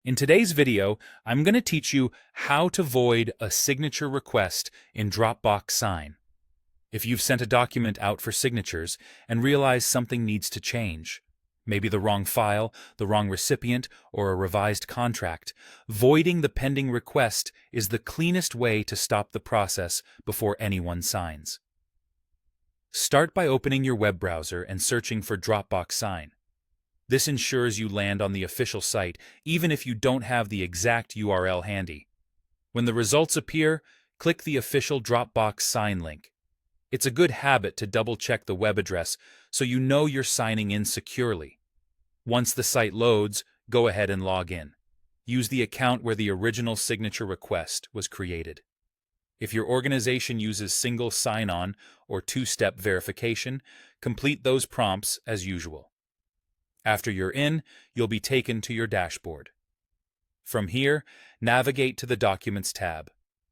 In today's video, I'm going to teach you how to void a signature request in Dropbox Sign. If you've sent a document out for signatures and realize something needs to change, maybe the wrong file, the wrong recipient, or a revised contract, voiding the pending request is the cleanest way to stop the process before anyone signs. Start by opening your web browser and searching for Dropbox Sign. This ensures you land on the official site, even if you don't have the exact URL handy. When the results appear, click the official Dropbox Sign link. It's a good habit to double-check the web address so you know you're signing in securely. Once the site loads, go ahead and log in. Use the account where the original signature request was created. If your organization uses single sign-on or two-step verification, complete those prompts as usual. After you're in, you'll be taken to your dashboard. From here, navigate to the Documents tab.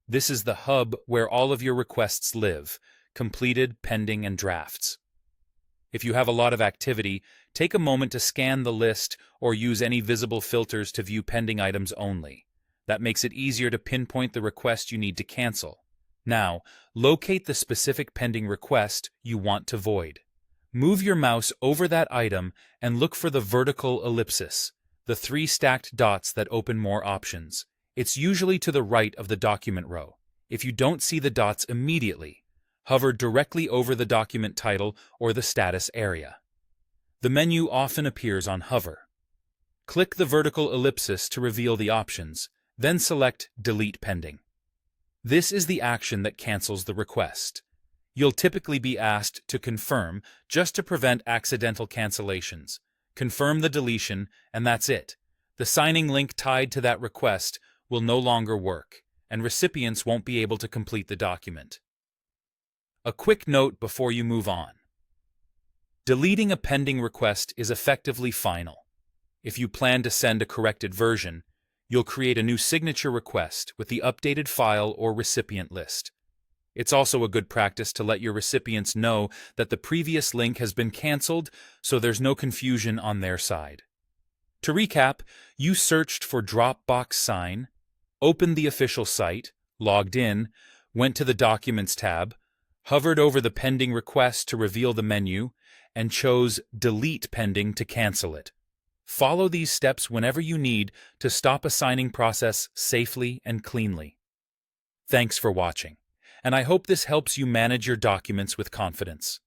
This is the hub where all of your requests live, completed, pending, and drafts. If you have a lot of activity, take a moment to scan the list or use any visible filters to view pending items only. That makes it easier to pinpoint the request you need to cancel. Now, locate the specific pending request you want to void. Move your mouse over that item and look for the vertical ellipsis, the three stacked dots that open more options. It's usually to the right of the document row. If you don't see the dots immediately, hover directly over the document title or the status area. The menu often appears on hover. Click the vertical ellipsis to reveal the options, then select Delete Pending. This is the action that cancels the request. You'll typically be asked to confirm just to prevent accidental cancellations. Confirm the deletion, and that's it. The signing link tied to that request will no longer work, and recipients won't be able to complete the document. A quick note before you move on. Deleting a pending request is effectively final. If you plan to send a corrected version, you'll create a new signature request with the updated file or recipient list. It's also a good practice to let your recipients know that the previous link has been canceled, so there's no confusion on their side. To recap, you searched for Dropbox Sign, opened the official site, logged in, went to the Documents tab, hovered over the pending request to reveal the menu, and chose Delete Pending to cancel it. Follow these steps whenever you need to stop a signing process safely and cleanly. Thanks for watching, and I hope this helps you manage your documents with confidence.